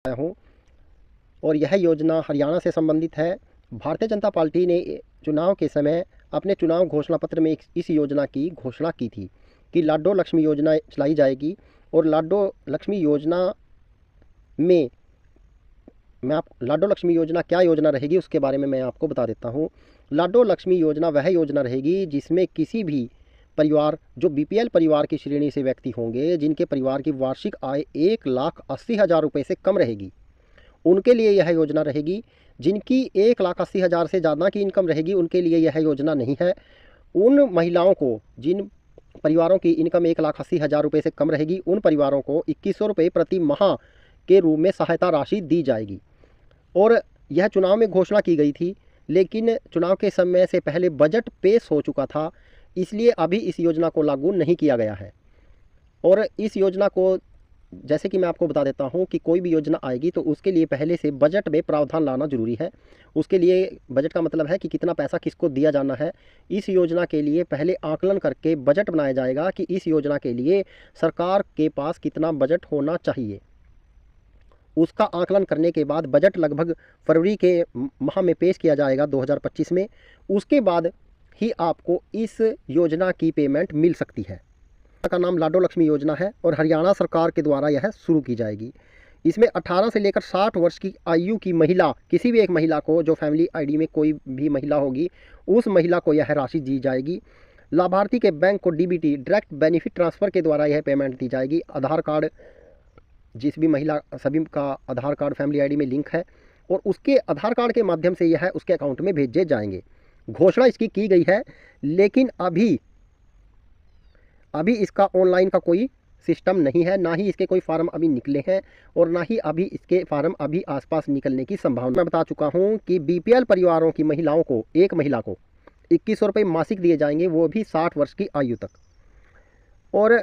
आया हूँ और यह योजना हरियाणा से संबंधित है। भारतीय जनता पार्टी ने चुनाव के समय अपने चुनाव घोषणा पत्र में इस योजना की घोषणा की थी कि लाडो लक्ष्मी योजना चलाई जाएगी। और लाडो लक्ष्मी योजना में लाडो लक्ष्मी योजना क्या योजना रहेगी उसके बारे में मैं आपको बता देता हूँ। लाडो लक्ष्मी योजना वह योजना रहेगी जिसमें किसी भी परिवार जो बीपीएल परिवार की श्रेणी से व्यक्ति होंगे, जिनके परिवार की वार्षिक आय 1,80,000 रुपये से कम रहेगी, उनके लिए यह योजना रहेगी। जिनकी 1,80,000 से ज़्यादा की इनकम रहेगी उनके लिए यह योजना नहीं है। उन महिलाओं को जिन परिवारों की इनकम 1,80,000 रुपये से कम रहेगी, उन परिवारों को 2,100 रुपये प्रति माह के रूप में सहायता राशि दी जाएगी। और यह चुनाव में घोषणा की गई थी, लेकिन चुनाव के समय से पहले बजट पेश हो चुका था, इसलिए अभी इस योजना को लागू नहीं किया गया है। और इस योजना को जैसे कि मैं आपको बता देता हूं कि कोई भी योजना आएगी तो उसके लिए पहले से बजट में प्रावधान लाना ज़रूरी है। उसके लिए बजट का मतलब है कि कितना पैसा किसको दिया जाना है। इस योजना के लिए पहले आकलन करके बजट बनाया जाएगा कि इस योजना के लिए सरकार के पास कितना बजट होना चाहिए। उसका आकलन करने के बाद बजट लगभग फरवरी के माह में पेश किया जाएगा 2025 में। उसके बाद ही आपको इस योजना की पेमेंट मिल सकती है। का नाम लाडो लक्ष्मी योजना है और हरियाणा सरकार के द्वारा यह शुरू की जाएगी। इसमें 18 से लेकर 60 वर्ष की आयु की महिला, किसी भी एक महिला को, जो फैमिली आईडी में कोई भी महिला होगी, उस महिला को यह राशि दी जाएगी। लाभार्थी के बैंक को डीबीटी डायरेक्ट बेनिफिट ट्रांसफ़र के द्वारा यह पेमेंट दी जाएगी। आधार कार्ड, जिस भी महिला, सभी का आधार कार्ड फैमिली आईडी में लिंक है और उसके आधार कार्ड के माध्यम से यह उसके अकाउंट में भेजे जाएंगे। घोषणा इसकी की गई है, लेकिन अभी इसका ऑनलाइन का कोई सिस्टम नहीं है, ना ही इसके कोई फार्म अभी निकले हैं और ना ही अभी इसके फार्म अभी आसपास निकलने की संभावना। मैं बता चुका हूं कि बीपीएल परिवारों की महिलाओं को, एक महिला को 2,100 रुपये मासिक दिए जाएंगे, वो भी 60 वर्ष की आयु तक। और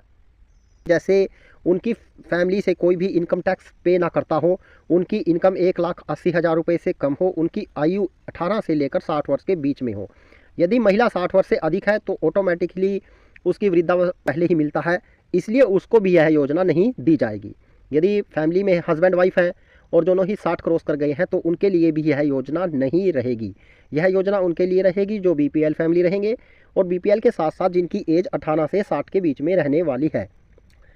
जैसे उनकी फैमिली से कोई भी इनकम टैक्स पे ना करता हो, उनकी इनकम 1,80,000 रुपये से कम हो, उनकी आयु 18 से लेकर 60 वर्ष के बीच में हो। यदि महिला 60 वर्ष से अधिक है तो ऑटोमेटिकली उसकी वृद्धावस्था पहले ही मिलता है, इसलिए उसको भी यह योजना नहीं दी जाएगी। यदि फैमिली में हस्बैंड वाइफ हैं और दोनों ही 60 क्रॉस कर गए हैं तो उनके लिए भी यह योजना नहीं रहेगी। यह योजना उनके लिए रहेगी जो बीपीएल फैमिली रहेंगे और बीपीएल के साथ साथ जिनकी एज 18 से 60 के बीच में रहने वाली है।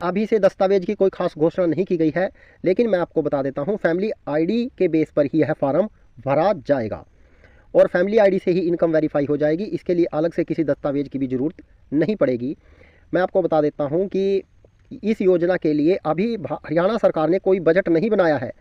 अभी से दस्तावेज की कोई खास घोषणा नहीं की गई है, लेकिन मैं आपको बता देता हूँ फैमिली आईडी के बेस पर ही यह फार्म भरा जाएगा और फैमिली आईडी से ही इनकम वेरीफाई हो जाएगी। इसके लिए अलग से किसी दस्तावेज की भी ज़रूरत नहीं पड़ेगी। मैं आपको बता देता हूं कि इस योजना के लिए अभी हरियाणा सरकार ने कोई बजट नहीं बनाया है।